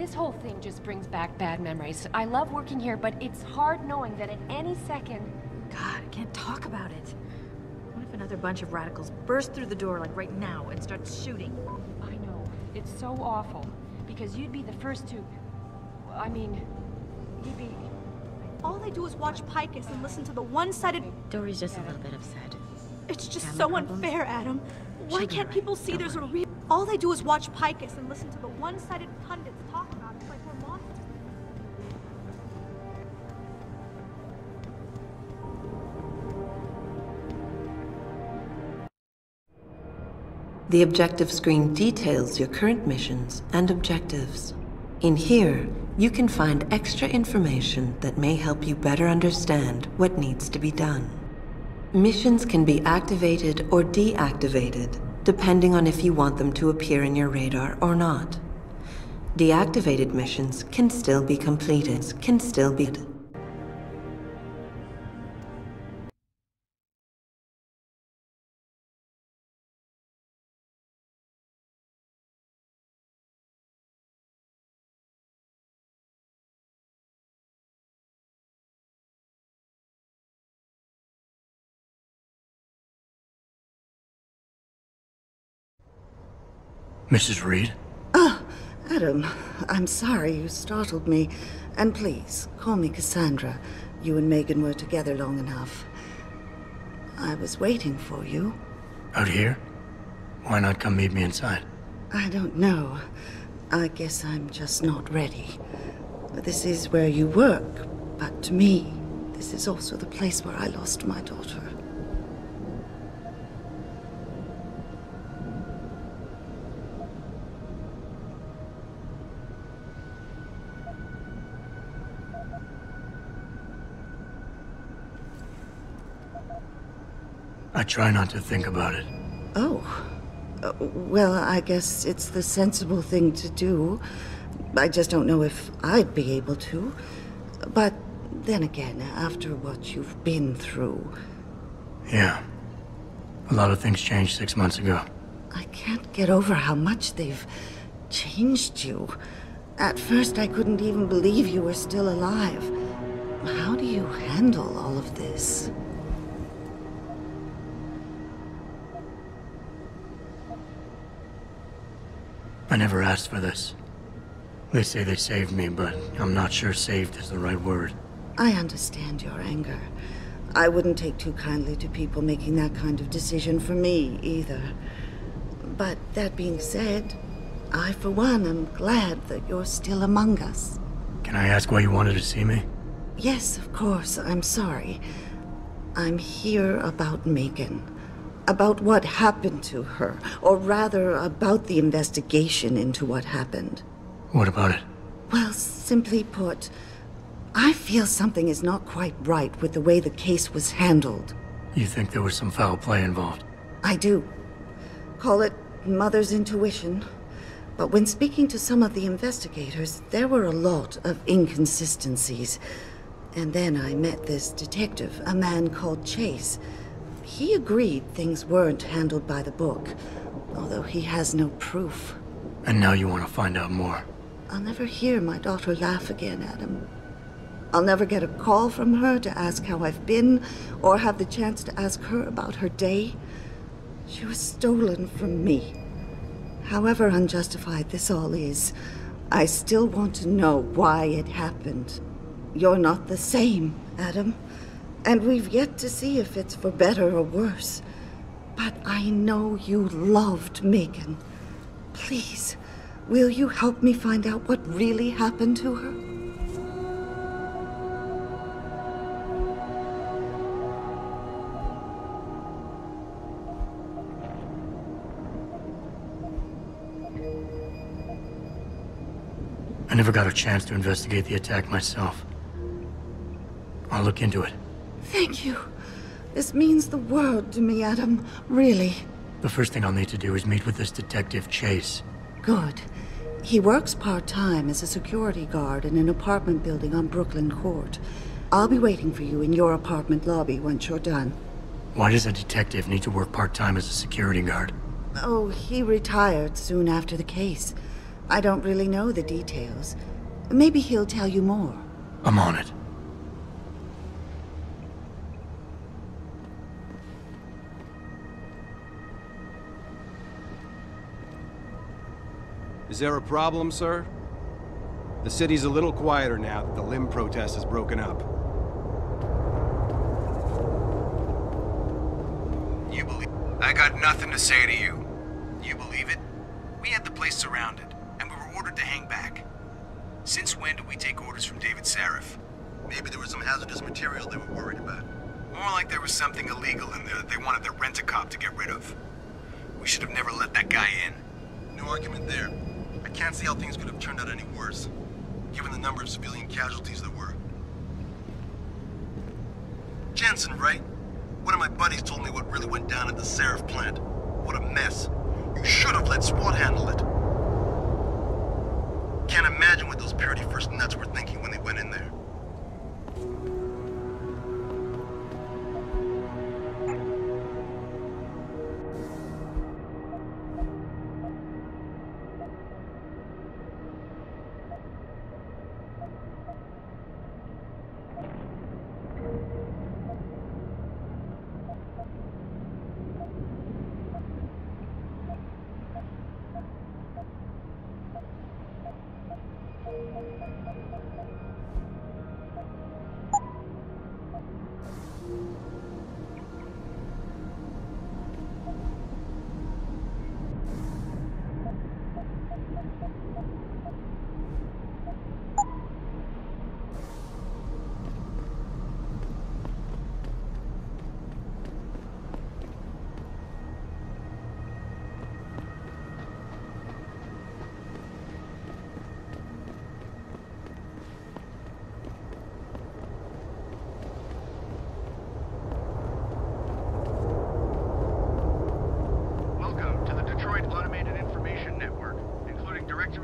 This whole thing just brings back bad memories. I love working here, but it's hard knowing that at any second... God, I can't talk about it. What if another bunch of radicals burst through the door like right now and start shooting? I know. It's so awful. Because you'd be the first to... I mean... You'd be... All they do is watch Picus and listen to the one-sided... Dory's just a little bit upset. It's just Camera so problems? unfair, Adam. Why She'll be can't right. people see Don't there's a worry. real... All they do is watch Picus and listen to the one-sided pundits talk about it like we're monsters. The objective screen details your current missions and objectives. In here, you can find extra information that may help you better understand what needs to be done. Missions can be activated or deactivated, depending on if you want them to appear in your radar or not. Deactivated missions can still be completed, Mrs. Reed? Adam, I'm sorry you startled me. And please, call me Cassandra. You and Megan were together long enough. I was waiting for you. Out here? Why not come meet me inside? I don't know. I guess I'm just not ready. This is where you work, but to me, this is also the place where I lost my daughter. I try not to think about it. Oh. Well, I guess it's the sensible thing to do. I just don't know if I'd be able to. But then again, after what you've been through... Yeah. A lot of things changed 6 months ago. I can't get over how much they've changed you. At first, I couldn't even believe you were still alive. How do you handle all of this? I never asked for this. They say they saved me, but I'm not sure saved is the right word. I understand your anger. I wouldn't take too kindly to people making that kind of decision for me, either. But that being said, I, for one, am glad that you're still among us. Can I ask why you wanted to see me? Yes, of course. I'm sorry. I'm here about Megan. About what happened to her. Or rather, about the investigation into what happened. What about it? Well, simply put, I feel something is not quite right with the way the case was handled. You think there was some foul play involved? I do. Call it mother's intuition. But when speaking to some of the investigators, there were a lot of inconsistencies. And then I met this detective, a man called Chase. He agreed things weren't handled by the book, although he has no proof. And now you want to find out more? I'll never hear my daughter laugh again, Adam. I'll never get a call from her to ask how I've been, or have the chance to ask her about her day. She was stolen from me. However unjustified this all is, I still want to know why it happened. You're not the same, Adam. And we've yet to see if it's for better or worse. But I know you loved Megan. Please, will you help me find out what really happened to her? I never got a chance to investigate the attack myself. I'll look into it. Thank you. This means the world to me, Adam. Really. The first thing I'll need to do is meet with this detective, Chase. Good. He works part-time as a security guard in an apartment building on Brooklyn Court. I'll be waiting for you in your apartment lobby once you're done. Why does a detective need to work part-time as a security guard? Oh, he retired soon after the case. I don't really know the details. Maybe he'll tell you more. I'm on it. Is there a problem, sir? The city's a little quieter now that the limb protest has broken up. You believe... I got nothing to say to you. You believe it? We had the place surrounded, and we were ordered to hang back. Since when do we take orders from David Sarif? Maybe there was some hazardous material they were worried about. More like there was something illegal in there that they wanted their rent-a-cop to get rid of. We should have never let that guy in. No argument there. I can't see how things could have turned out any worse, given the number of civilian casualties there were. Jensen, right? One of my buddies told me what really went down at the Sarif plant. What a mess. You should have let SWAT handle it. Can't imagine what those Purity First nuts were thinking when they went in there.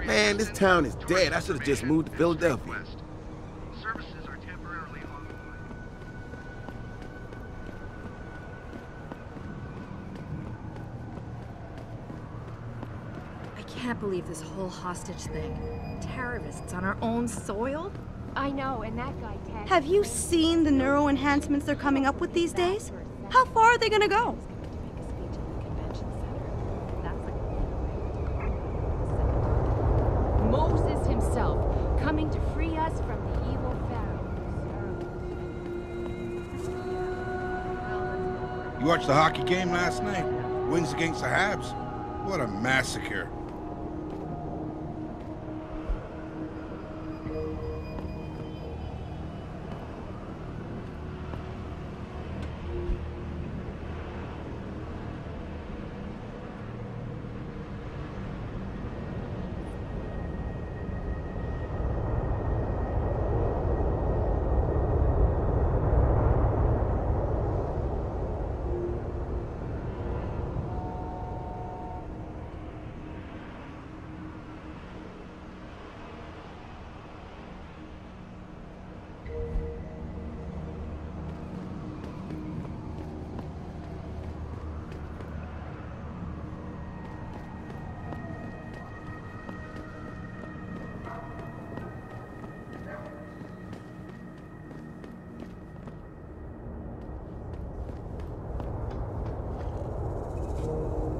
Man, this town is dead. I should have just moved to Philadelphia. Services are temporarily online. I can't believe this whole hostage thing. Terrorists on our own soil? I know, and that guy, Ted... Have you seen the neuro enhancements they're coming up with these days? How far are they gonna go? Moses himself, coming to free us from the evil Pharaoh. You watched the hockey game last night? Wings against the Habs? What a massacre.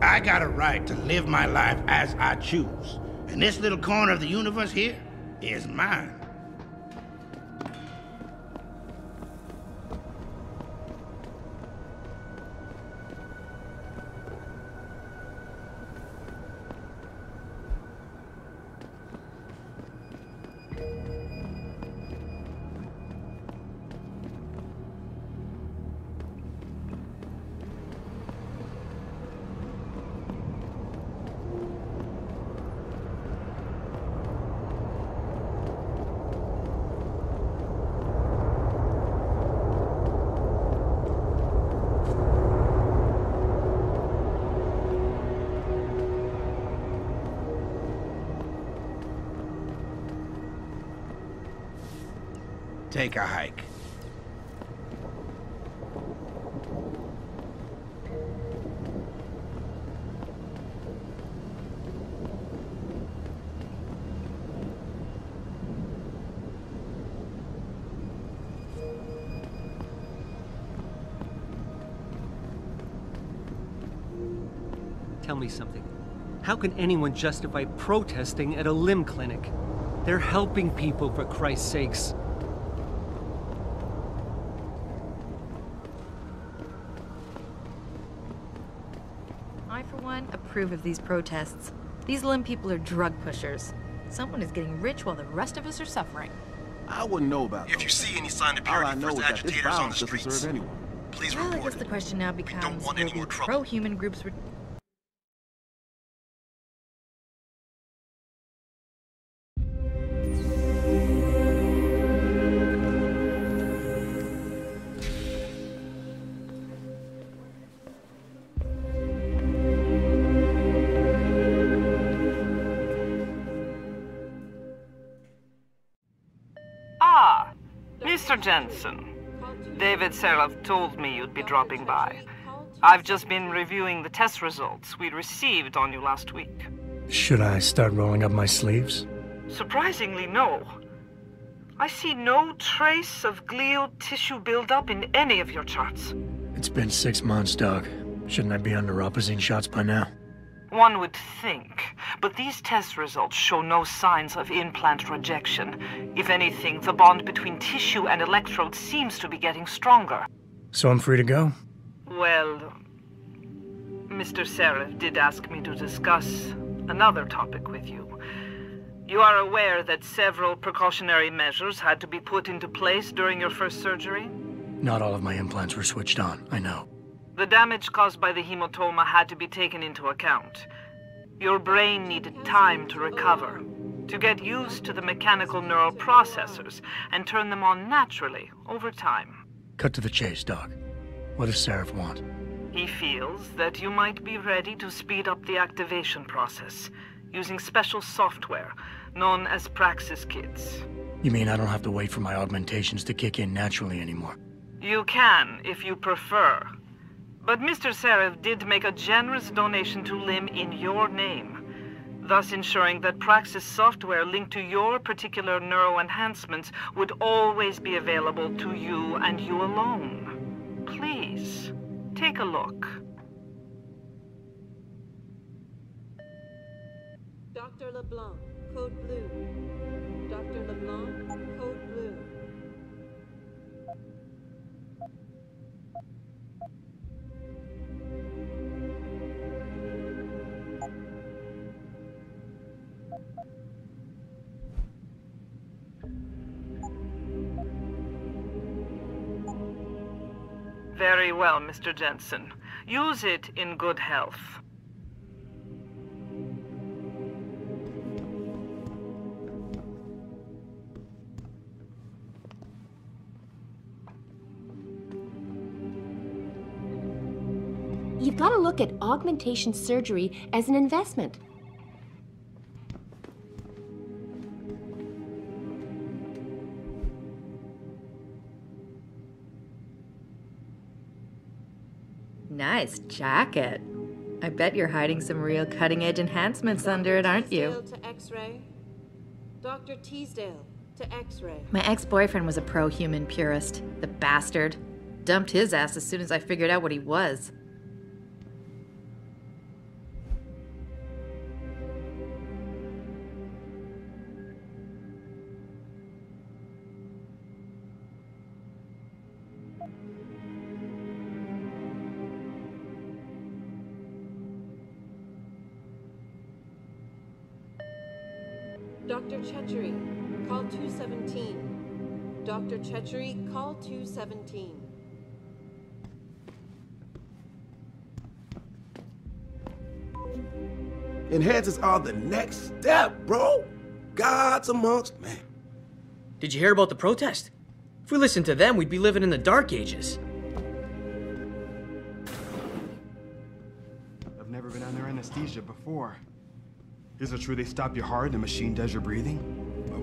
I got a right to live my life as I choose. And this little corner of the universe here is mine. Take a hike. Tell me something. How can anyone justify protesting at a limb clinic? They're helping people, for Christ's sakes. I, for one, approve of these protests. These limb people are drug pushers. Someone is getting rich while the rest of us are suffering. I wouldn't know about If you see any sign of All I purity know for is the that this agitators on violence the doesn't streets, serve anyone. please Well, I report guess the it. question now becomes, want will any more these trouble. pro-human groups... Ah, Mr. Jensen. David Seraph told me you'd be dropping by. I've just been reviewing the test results we received on you last week. Should I start rolling up my sleeves? Surprisingly, no. I see no trace of glial tissue buildup in any of your charts. It's been 6 months, Doc. Shouldn't I be under opposite shots by now? One would think, but these test results show no signs of implant rejection. If anything, the bond between tissue and electrodes seems to be getting stronger. So I'm free to go? Well, Mr. Seraph did ask me to discuss another topic with you. You are aware that several precautionary measures had to be put into place during your first surgery? Not all of my implants were switched on, I know. The damage caused by the hematoma had to be taken into account. Your brain needed time to recover, to get used to the mechanical neural processors and turn them on naturally over time. Cut to the chase, Doc. What does Seraph want? He feels that you might be ready to speed up the activation process using special software known as Praxis Kits. You mean I don't have to wait for my augmentations to kick in naturally anymore? You can, if you prefer. But Mr. Seraph did make a generous donation to LIM in your name, thus ensuring that Praxis software linked to your particular neuroenhancements would always be available to you and you alone. Please, take a look. Dr. LeBlanc, code blue. Dr. LeBlanc, code blue. Very well, Mr. Jensen. Use it in good health. You've got to look at augmentation surgery as an investment. Nice jacket. I bet you're hiding some real cutting-edge enhancements under it, aren't you? Teasdale to X-ray. Dr. Teasdale to X-ray. My ex-boyfriend was a pro-human purist. The bastard. Dumped his ass as soon as I figured out what he was. Dr. Chechery, call 217. Dr. Chechery, call 217. Enhancers are the next step, bro. Gods amongst men. Did you hear about the protest? If we listened to them, we'd be living in the Dark Ages. I've never been under anesthesia before. Is it true they stop your heart and the machine does your breathing?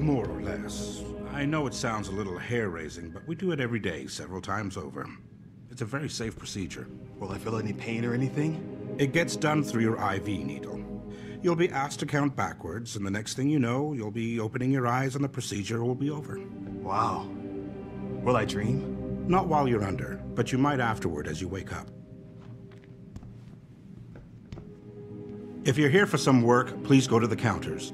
More or less. I know it sounds a little hair-raising, but we do it every day, several times over. It's a very safe procedure. Will I feel any pain or anything? It gets done through your IV needle. You'll be asked to count backwards, and the next thing you know, you'll be opening your eyes and the procedure will be over. Wow. Will I dream? Not while you're under, but you might afterward as you wake up. If you're here for some work, please go to the counters.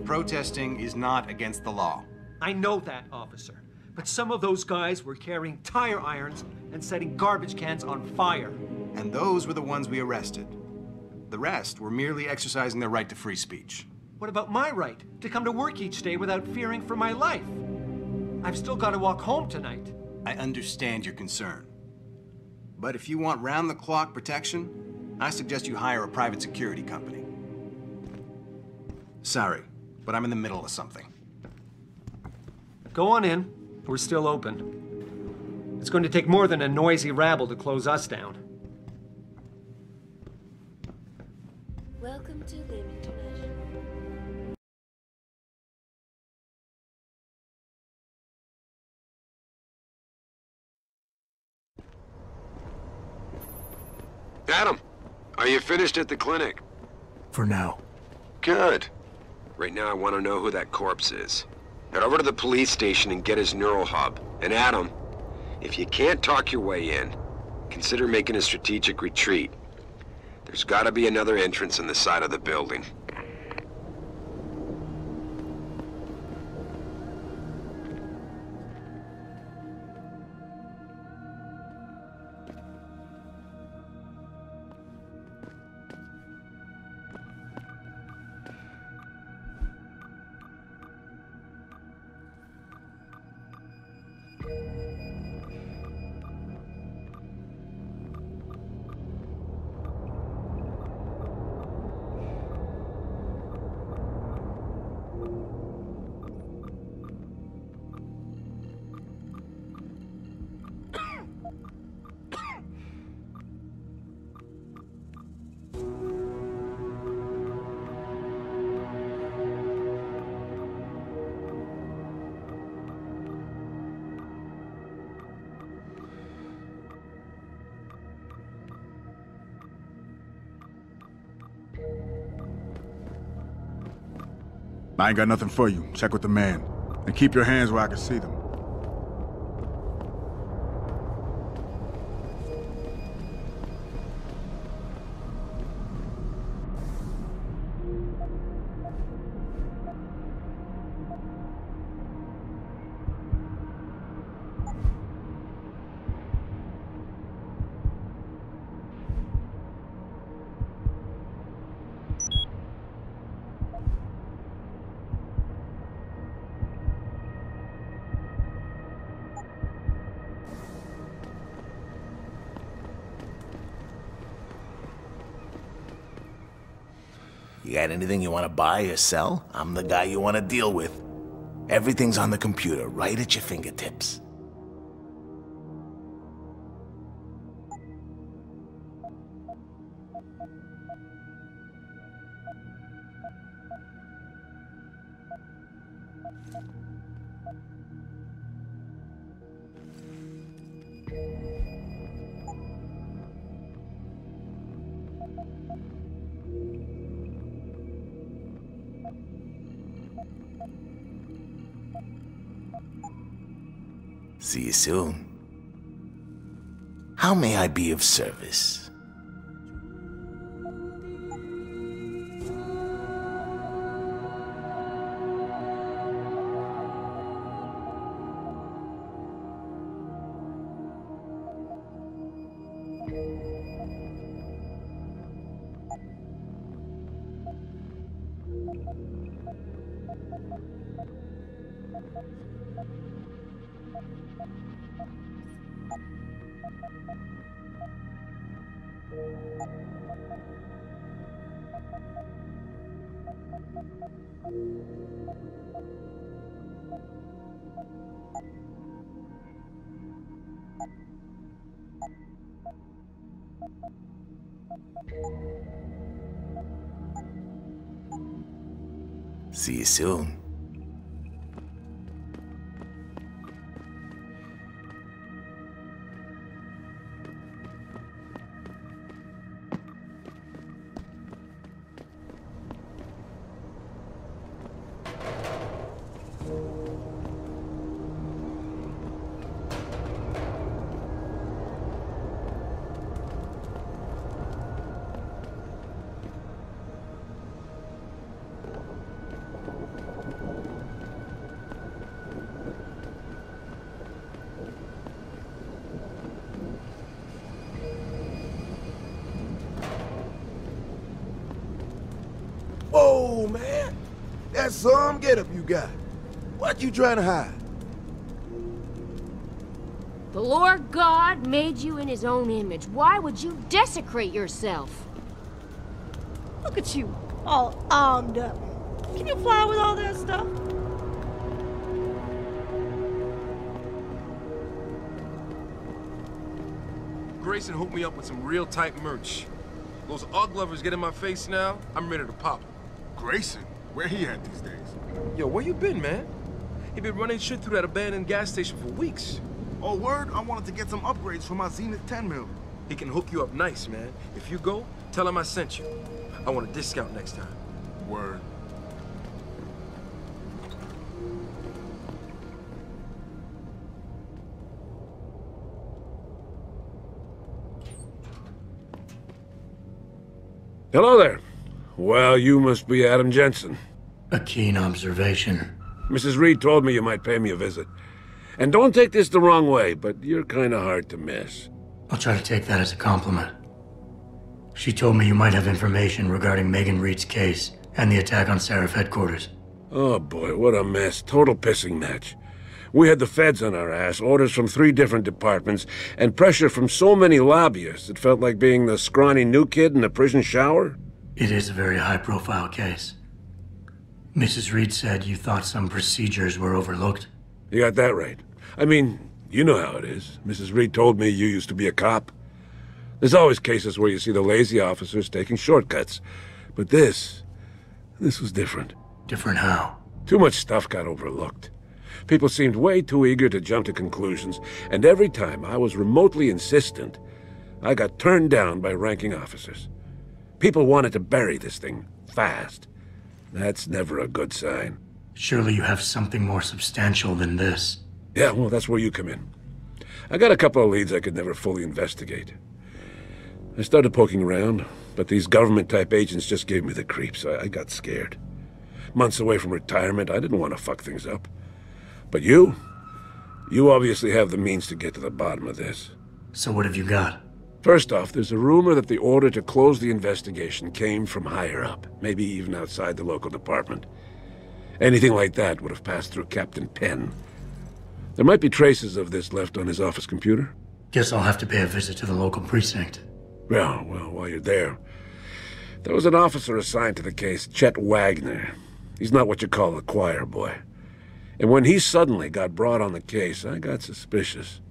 Protesting is not against the law. I know that, officer. But some of those guys were carrying tire irons and setting garbage cans on fire. And those were the ones we arrested. The rest were merely exercising their right to free speech. What about my right to come to work each day without fearing for my life? I've still got to walk home tonight. I understand your concern. But if you want round-the-clock protection, I suggest you hire a private security company. Sorry, but I'm in the middle of something. Go on in. We're still open. It's going to take more than a noisy rabble to close us down. Welcome to Lim International. Adam, are you finished at the clinic? For now. Good. Right now I want to know who that corpse is. Head over to the police station and get his neural hub. And Adam, if you can't talk your way in, consider making a strategic retreat. There's gotta be another entrance on the side of the building. I ain't got nothing for you. Check with the man. And keep your hands where I can see them. You got anything you want to buy or sell? I'm the guy you want to deal with. Everything's on the computer, right at your fingertips. See you soon. How may I be of service? See you soon. Whoa, man. That's some getup you got. What you trying to hide? The Lord God made you in his own image. Why would you desecrate yourself? Look at you, all armed up. Can you fly with all that stuff? Grayson hooked me up with some real tight merch. Those Ugg lovers get in my face now, I'm ready to pop 'em. Grayson? Where he at these days? Yo, where you been, man? He been running shit through that abandoned gas station for weeks. Oh, word? I wanted to get some upgrades for my Zenith 10 mil. He can hook you up nice, man. If you go, tell him I sent you. I want a discount next time. Word. Hello there. Well, you must be Adam Jensen. A keen observation. Mrs. Reed told me you might pay me a visit. And don't take this the wrong way, but you're kind of hard to miss. I'll try to take that as a compliment. She told me you might have information regarding Megan Reed's case and the attack on Seraph headquarters. Oh boy, what a mess. Total pissing match. We had the feds on our ass, orders from 3 different departments, and pressure from so many lobbyists it felt like being the scrawny new kid in a prison shower. It is a very high-profile case. Mrs. Reed said you thought some procedures were overlooked. You got that right. I mean, you know how it is. Mrs. Reed told me you used to be a cop. There's always cases where you see the lazy officers taking shortcuts. But this was different. Different how? Too much stuff got overlooked. People seemed way too eager to jump to conclusions, and every time I was remotely insistent, I got turned down by ranking officers. People wanted to bury this thing fast. That's never a good sign. Surely you have something more substantial than this. Yeah, well, that's where you come in. I got a couple of leads I could never fully investigate. I started poking around, but these government-type agents just gave me the creeps. I got scared. Months away from retirement, I didn't want to fuck things up. But you obviously have the means to get to the bottom of this. So what have you got? First off, there's a rumor that the order to close the investigation came from higher up, maybe even outside the local department. Anything like that would have passed through Captain Penn. There might be traces of this left on his office computer. Guess I'll have to pay a visit to the local precinct. Well, while you're there was an officer assigned to the case, Chet Wagner. He's not what you call a choir boy. And when he suddenly got brought on the case, I got suspicious.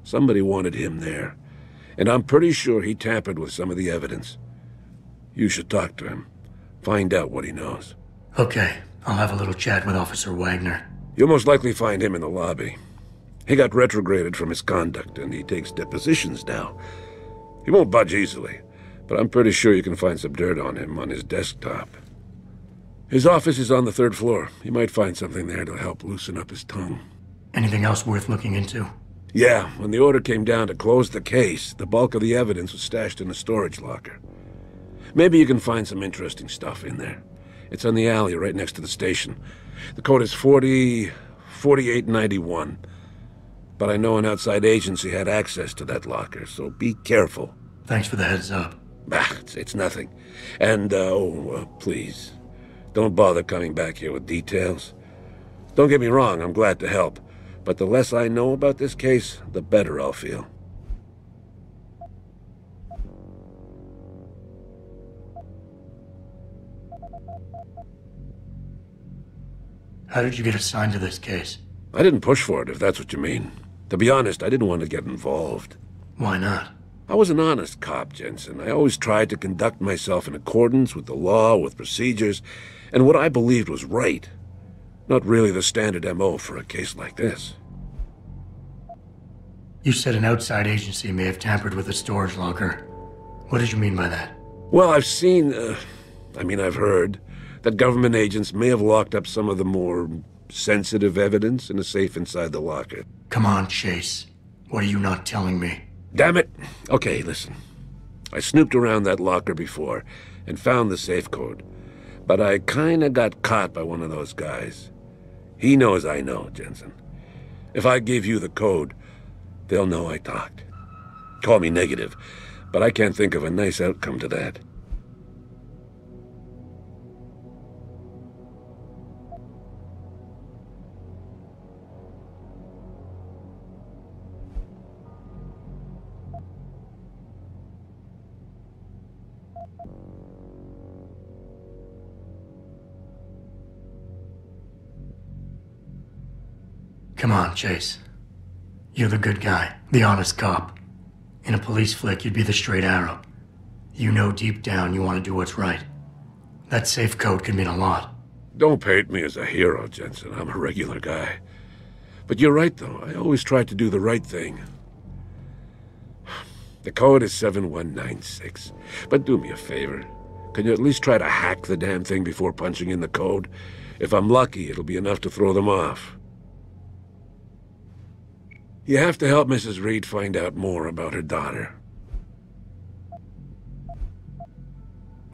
Somebody wanted him there. And I'm pretty sure he tampered with some of the evidence. You should talk to him. Find out what he knows. Okay, I'll have a little chat with Officer Wagner. You'll most likely find him in the lobby. He got retrograded from his conduct, and he takes depositions now. He won't budge easily, but I'm pretty sure you can find some dirt on him on his desktop. His office is on the 3rd floor. You might find something there to help loosen up his tongue. Anything else worth looking into? Yeah, when the order came down to close the case, the bulk of the evidence was stashed in a storage locker. Maybe you can find some interesting stuff in there. It's on the alley right next to the station. The code is 4891. But I know an outside agency had access to that locker, so be careful. Thanks for the heads up. It's nothing. And, please, don't bother coming back here with details. Don't get me wrong, I'm glad to help. But the less I know about this case, the better I'll feel. How did you get assigned to this case? I didn't push for it, if that's what you mean. To be honest, I didn't want to get involved. Why not? I was an honest cop, Jensen. I always tried to conduct myself in accordance with the law, with procedures, and what I believed was right. Not really the standard MO for a case like this. You said an outside agency may have tampered with the storage locker. What did you mean by that? Well, I've heard that government agents may have locked up some of the more sensitive evidence in a safe inside the locker. Come on, Chase. What are you not telling me? Damn it! Okay, listen. I snooped around that locker before and found the safe code. But I kinda got caught by one of those guys. He knows I know, Jensen. If I give you the code, they'll know I talked. Call me negative, but I can't think of a nice outcome to that. Come on, Chase. You're the good guy, the honest cop. In a police flick, you'd be the straight arrow. You know deep down you want to do what's right. That safe code could mean a lot. Don't paint me as a hero, Jensen. I'm a regular guy. But you're right, though. I always tried to do the right thing. The code is 7196. But do me a favor. Can you at least try to hack the damn thing before punching in the code? If I'm lucky, it'll be enough to throw them off. You have to help Mrs. Reed find out more about her daughter.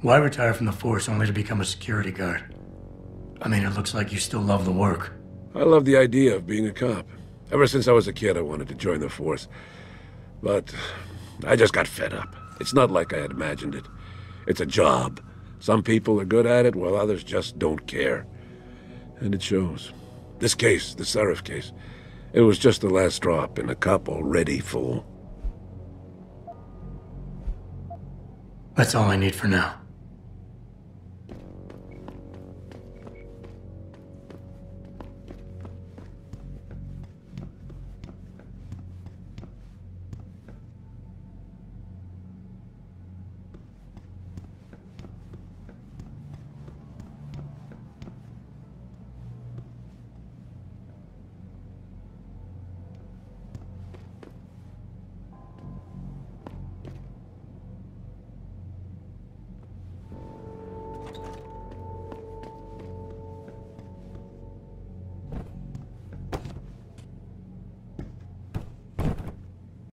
Why retire from the force only to become a security guard? I mean, it looks like you still love the work. I love the idea of being a cop. Ever since I was a kid, I wanted to join the force. But I just got fed up. It's not like I had imagined it. It's a job. Some people are good at it, while others just don't care. And it shows. This case, the Seraph case, it was just the last drop in a cup already full. That's all I need for now.